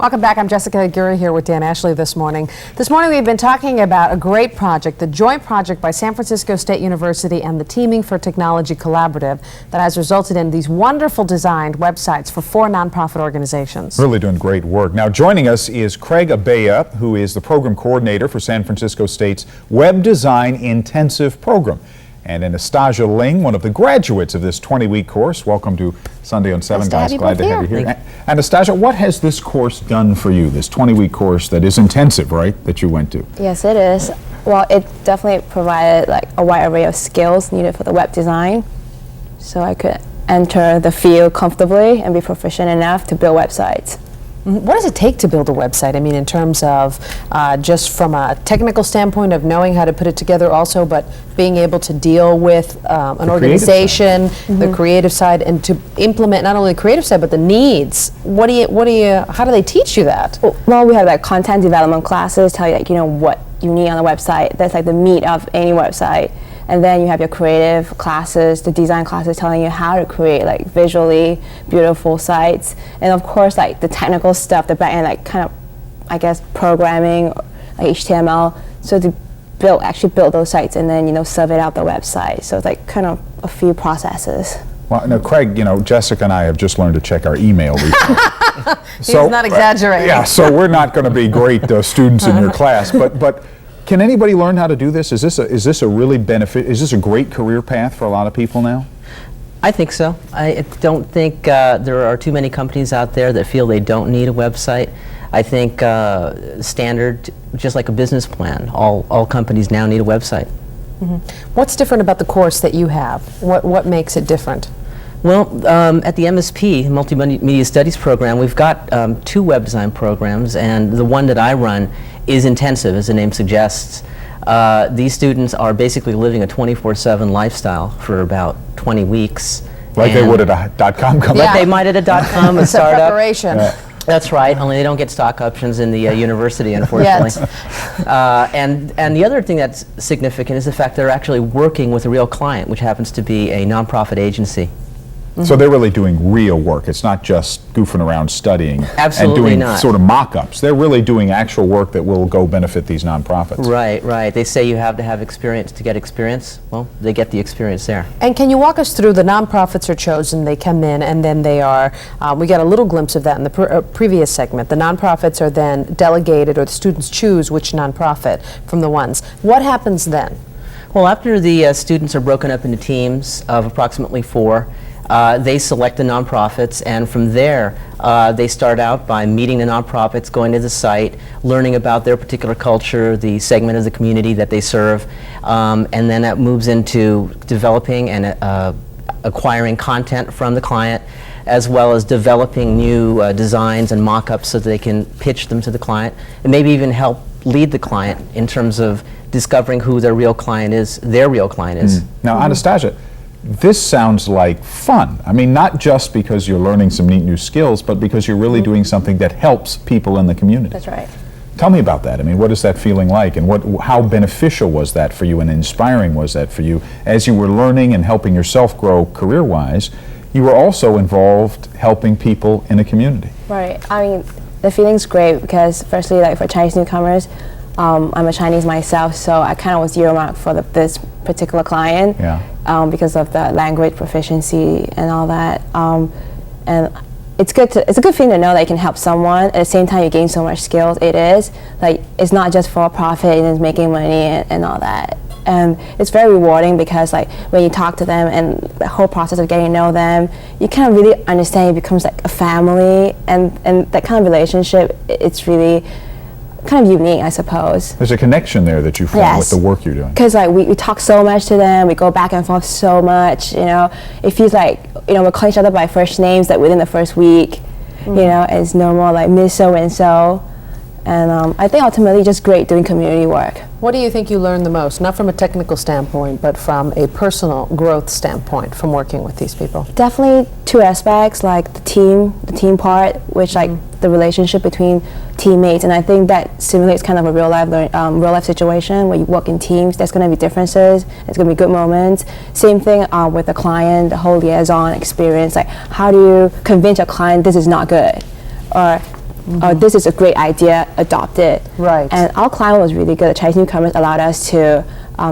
Welcome back. I'm Jessica Aguirre here with Dan Ashley this morning. This morning we've been talking about a great project, the joint project by San Francisco State University and the Teaming for Technology Collaborative that has resulted in these wonderful designed websites for 4 nonprofit organizations. Really doing great work. Now joining us is Craig Abaya, who is the program coordinator for San Francisco State's Web Design Intensive Program. And Anastasia Ling, one of the graduates of this 20-week course. Welcome to Sunday on 7, guys. Glad to have you here. Anastasia, what has this course done for you, this 20-week course that is intensive, right, that you went to? Yes, it is. Well, it definitely provided like a wide array of skills needed for the web design, so I could enter the field comfortably and be proficient enough to build websites. What does it take to build a website? I mean, in terms of just from a technical standpoint of knowing how to put it together also, but being able to deal with an organization, the creative side, and to implement not only the creative side, but the needs. How do they teach you that? Well, we have like content development classes, tell you like, what you need on a website. That's like the meat of any website. And then you have your creative classes, the design classes telling you how to create like visually beautiful sites. And of course like the technical stuff, the back end, like kind of, I guess, programming, like HTML. So to actually build those sites and then, serve it out the website. So it's like kind of a few processes. Well, now, Craig, Jessica and I have just learned to check our email recently. He's not exaggerating. Yeah, so we're not going to be great students in your class, but can anybody learn how to do this? Is this a really is this a great career path for a lot of people now? I think so. I don't think there are too many companies out there that feel they don't need a website. I think standard, just like a business plan, all companies now need a website. What's different about the course that you have? What makes it different? Well, at the MSP, Multimedia Studies program, we've got 2 web design programs, and the one that I run is intensive, as the name suggests. These students are basically living a 24/7 lifestyle for about 20 weeks. Like they would at a .com company? Like they might at a .com, a startup. Preparation. That's right, only they don't get stock options in the university, unfortunately. And the other thing that's significant is the fact they're actually working with a real client, which happens to be a nonprofit agency. So they're really doing real work. It's not just goofing around studying and doing sort of mock-ups. They're really doing actual work that will go benefit these nonprofits. Right. They say you have to have experience to get experience. Well, they get the experience there. And can you walk us through the nonprofits are chosen, they come in, and then they are, we got a little glimpse of that in the previous segment. The nonprofits are then delegated, or the students choose which nonprofit from the ones. What happens then? Well, after the students are broken up into teams of approximately 4, they select the nonprofits, and from there they start out by meeting the nonprofits, going to the site, learning about their particular culture, the segment of the community that they serve, and then that moves into developing and acquiring content from the client, as well as developing new designs and mock-ups so that they can pitch them to the client, and maybe even help lead the client in terms of discovering who their real client is. Now, Anastasia, this sounds like fun. I mean, not just because you're learning some neat new skills, but because you're really doing something that helps people in the community. That's right. Tell me about that. I mean, what is that feeling like, and how beneficial was that for you, and inspiring was that for you as you were learning and helping yourself grow career-wise? You were also involved helping people in a community. Right. I mean, the feeling's great because, firstly, like for Chinese newcomers, I'm a Chinese myself, so I kind of was earmarked for this particular client because of the language proficiency and all that. And it's a good feeling to know that you can help someone. At the same time, you gain so much skills. It's not just for profit and it's making money and all that. And it's very rewarding because like when you talk to them and the whole process of getting to know them, you kind of really understand. It becomes like a family, and that kind of relationship, it's really kind of unique, I suppose. There's a connection there that you form with the work you're doing. Because like we talk so much to them, we go back and forth so much, It feels like, we call each other by first names like within the first week, it's no more like Miss So-and-so. And I think ultimately just great doing community work. What do you think you learned the most, not from a technical standpoint, but from a personal growth standpoint from working with these people? Definitely 2 aspects, like the team part, which like the relationship between teammates, and I think that simulates kind of a real life situation where you work in teams. There's going to be differences. There's going to be good moments. Same thing with the client, the whole liaison experience. Like, how do you convince a client this is not good, or this is a great idea, adopt it. Right. And our client was really good. The Chinese newcomers allowed us to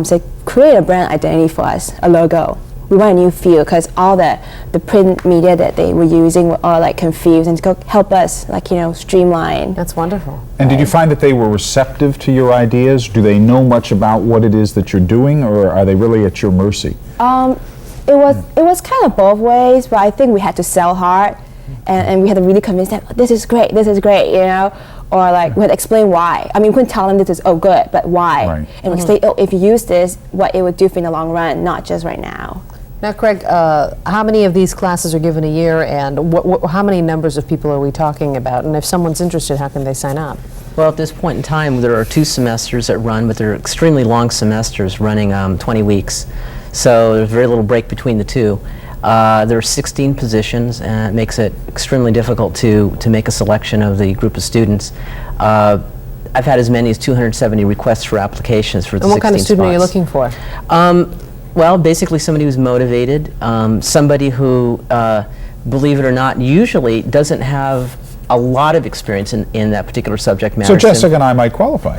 say, create a brand identity for us, a logo. We want a new feel because all the print media that they were using were all like confused, and to go help us streamline. That's wonderful. And did you find that they were receptive to your ideas? Do they know much about what it is that you're doing, or are they really at your mercy? It was kind of both ways, but I think we had to sell hard, and we had to really convince them, this is great, or like we had to explain why. I mean, we couldn't tell them this is good, but why? Right. And we say, if you use this, what it would do for you in the long run, not just right now. Now, Craig, how many of these classes are given a year, and how many numbers of people are we talking about? And if someone's interested, how can they sign up? Well, at this point in time, there are 2 semesters that run, but they're extremely long semesters running 20 weeks. So there's very little break between the 2. There are 16 positions, and it makes it extremely difficult to make a selection of the group of students. I've had as many as 270 requests for applications for the 16 spots. And what kind of student are you looking for? Well, basically somebody who's motivated, somebody who, believe it or not, usually doesn't have a lot of experience in that particular subject matter. So Jessica and I might qualify.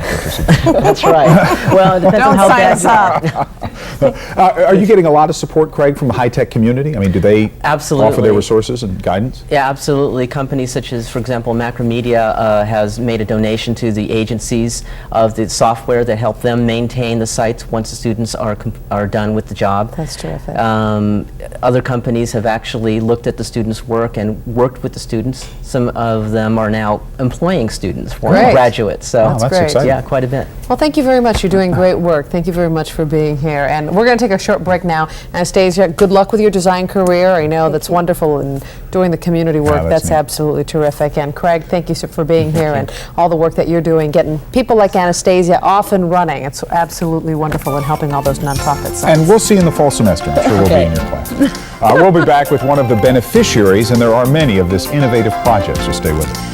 That's right. Well, it depends on how bad you are. Are you getting a lot of support, Craig, from the high-tech community? I mean, do they Absolutely. offer their resources and guidance? Yeah, absolutely. Companies such as, for example, Macromedia has made a donation to the agencies of the software that help them maintain the sites once the students are done with the job. That's terrific. Other companies have actually looked at the students' work and worked with the students. Some of them are now employing students, former graduates. So that's great. exciting. Yeah, quite a bit. Well, thank you very much. You're doing great work. Thank you very much for being here. And we're going to take a short break now. Anastasia, good luck with your design career. I know that's wonderful, and doing the community work, that's neat. Absolutely terrific. And Craig, thank you for being here and all the work that you're doing, getting people like Anastasia off and running. It's absolutely wonderful in helping all those nonprofits. And we'll see you in the fall semester. I'm sure we'll be in your class. We'll be back with one of the beneficiaries, and there are many, of this innovative project, so stay with us.